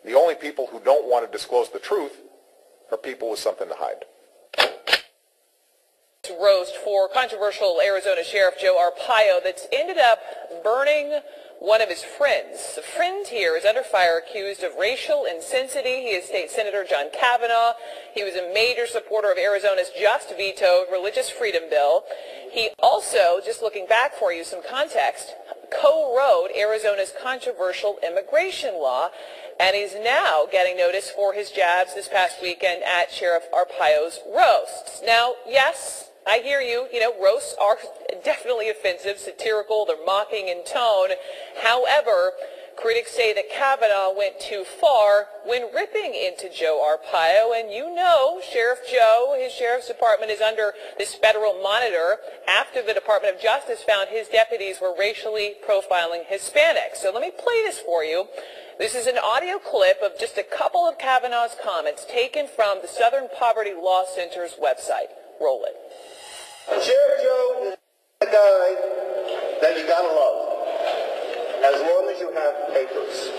The only people who don't want to disclose the truth are people with something to hide. Roast for controversial Arizona Sheriff Joe Arpaio that's ended up burning one of his friends. A friend here is under fire accused of racial insincerity. He is State Senator John Kavanaugh. He was a major supporter of Arizona's just vetoed religious freedom bill. He also, just looking back for you some context, co-wrote Arizona's controversial immigration law, and he's now getting notice for his jabs this past weekend at Sheriff Arpaio's roasts. Now, yes, I hear you. You know, roasts are definitely offensive, satirical, they're mocking in tone. However, critics say that Kavanaugh went too far when ripping into Joe Arpaio. And you know, Sheriff Joe, his sheriff's department is under this federal monitor after the Department of Justice found his deputies were racially profiling Hispanics. So let me play this for you. This is an audio clip of just a couple of Kavanaugh's comments taken from the Southern Poverty Law Center's website. Roll it. Sheriff Joe is a guy that you gotta love, as long as you have papers.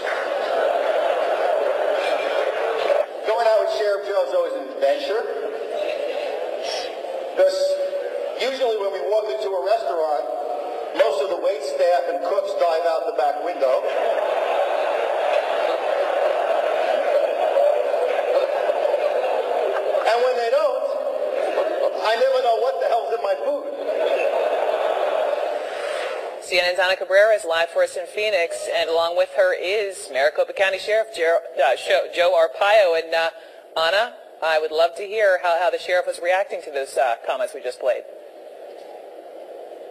Going out with Sheriff Joe is always an adventure, because usually when we walk into a restaurant, most of the wait staff and cooks dive out the back window. And when they don't, I never know what the hell's in my food. CNN's Ana Cabrera is live for us in Phoenix, and along with her is Maricopa County Sheriff Joe Arpaio. And Ana, I would love to hear how the sheriff was reacting to those comments we just played.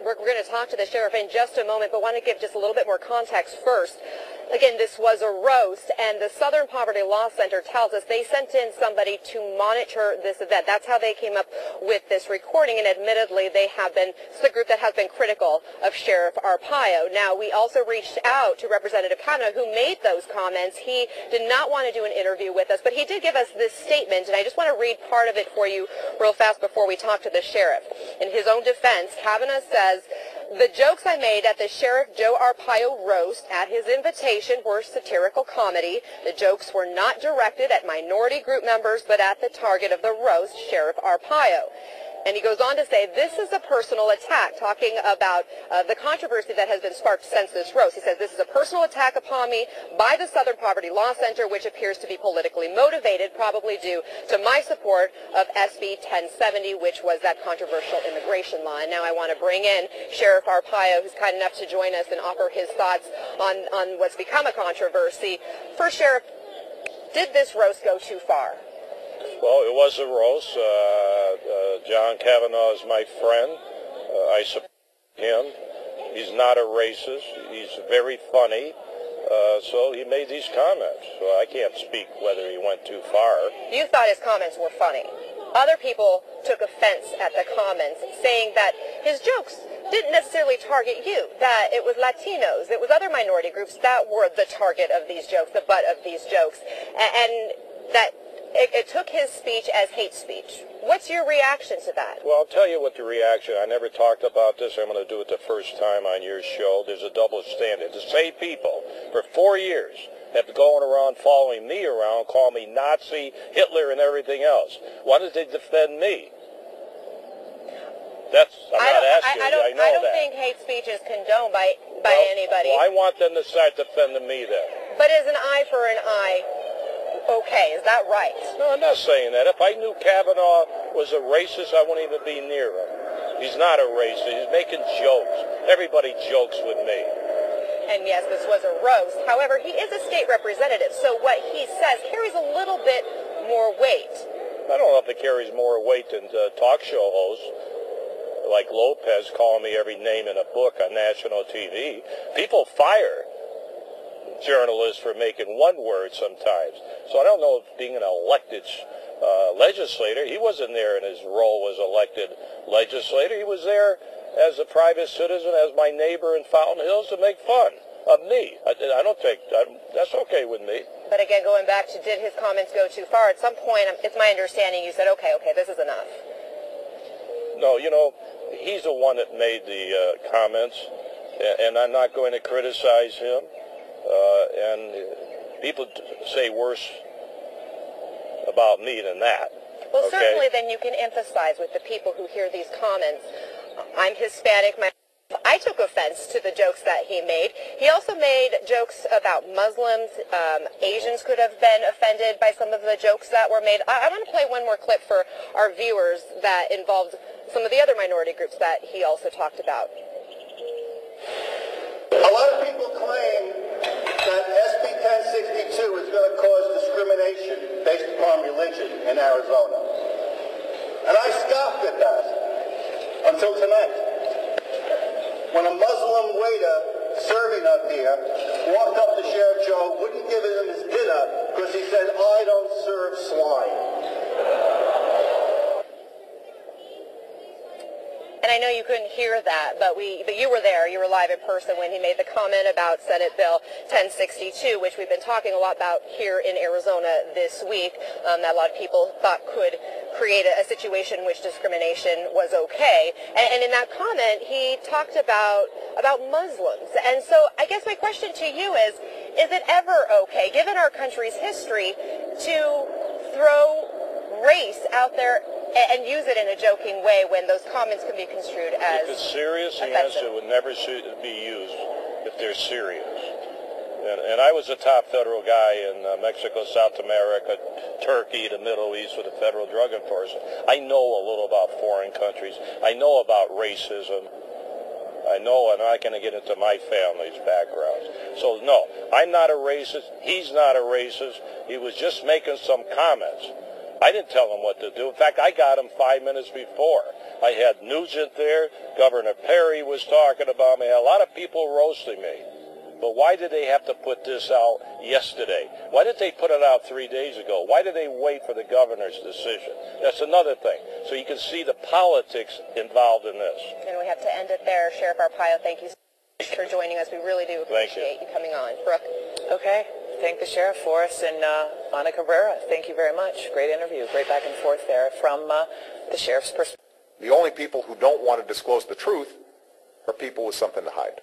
We're going to talk to the sheriff in just a moment, but want to give just a little bit more context first. Again, this was a roast, and the Southern Poverty Law Center tells us they sent in somebody to monitor this event. That's how they came up with this recording, and admittedly, it's the group that has been critical of Sheriff Arpaio. Now, we also reached out to Representative Kavanaugh, who made those comments. He did not want to do an interview with us, but he did give us this statement, and I just want to read part of it for you real fast before we talk to the sheriff. In his own defense, Kavanaugh says, "The jokes I made at the Sheriff Joe Arpaio roast at his invitation were satirical comedy. The jokes were not directed at minority group members, but at the target of the roast, Sheriff Arpaio." And he goes on to say, this is a personal attack, talking about the controversy that has been sparked since this roast. He says, this is a personal attack upon me by the Southern Poverty Law Center, which appears to be politically motivated, probably due to my support of SB 1070, which was that controversial immigration law. And now I want to bring in Sheriff Arpaio, who's kind enough to join us and offer his thoughts on what's become a controversy. First, Sheriff, did this roast go too far? Well, it was a roast. John Kavanaugh is my friend. I support him. He's not a racist. He's very funny. So he made these comments. So I can't speak whether he went too far. You thought his comments were funny. Other people took offense at the comments, saying that his jokes didn't necessarily target you, that it was Latinos, it was other minority groups that were the target of these jokes, the butt of these jokes, and that it took his speech as hate speech. What's your reaction to that? Well, I'll tell you what the reaction. I never talked about this. I'm going to do it the first time on your show. There's a double standard. The same people for 4 years have been going around following me around, calling me Nazi, Hitler, and everything else. Why did they defend me? I'm not asking you. I know that. I don't think hate speech is condoned by anybody. Well, I want them to start defending me then. But is an eye for an eye okay? Is that right? No, I'm not saying that. If I knew Kavanaugh was a racist, I wouldn't even be near him. He's not a racist. He's making jokes. Everybody jokes with me. And yes, this was a roast. However, he is a state representative, so what he says carries a little bit more weight. I don't know if it carries more weight than talk show hosts like Lopez calling me every name in a book on national TV. People fire journalists for making one word sometimes. So I don't know if being an elected legislator, he wasn't there in his role as elected legislator. He was there as a private citizen, as my neighbor in Fountain Hills, to make fun of me. I don't think that's okay with me. But again, going back to did his comments go too far? At some point, it's my understanding you said, okay, this is enough. No, you know, he's the one that made the comments, and I'm not going to criticize him. And People say worse about me than that. Well, okay? certainly then you can emphasize with the people who hear these comments, I'm Hispanic, I took offense to the jokes that he made. He also made jokes about Muslims. Asians could have been offended by some of the jokes that were made. I want to play one more clip for our viewers that involved some of the other minority groups that he also talked about. A lot of people claim that SB 1062 is going to cause discrimination based upon religion in Arizona. And I scoffed at that until tonight, when a Muslim waiter serving up here walked up to Sheriff Joe, wouldn't give him his dinner because he said, I don't serve swine. And I know you couldn't hear that, but you were there. You were live in person when he made the comment about Senate Bill 1062, which we've been talking a lot about here in Arizona this week, that a lot of people thought could create a situation in which discrimination was okay. And in that comment, he talked about Muslims. And so I guess my question to you is it ever okay, given our country's history, to throw race out there and use it in a joking way when those comments can be construed as if it's serious, the answer would never be used if they're serious. And I was a top federal guy in Mexico, South America, Turkey, the Middle East with the federal drug enforcement. I know a little about foreign countries. I know about racism. I know, and I'm not going to get into my family's background. So, no, I'm not a racist. He's not a racist. He was just making some comments. I didn't tell him what to do. In fact, I got him 5 minutes before. I had Nugent there. Governor Perry was talking about me. A lot of people roasting me. But why did they have to put this out yesterday? Why did they put it out 3 days ago? Why did they wait for the governor's decision? That's another thing. So you can see the politics involved in this. And we have to end it there. Sheriff Arpaio, thank you so much for joining us. We really do appreciate you coming on. Brooke. Okay. Thank the sheriff for us, and Ana Cabrera, thank you very much. Great interview, great back and forth there from the sheriff's perspective. The only people who don't want to disclose the truth are people with something to hide.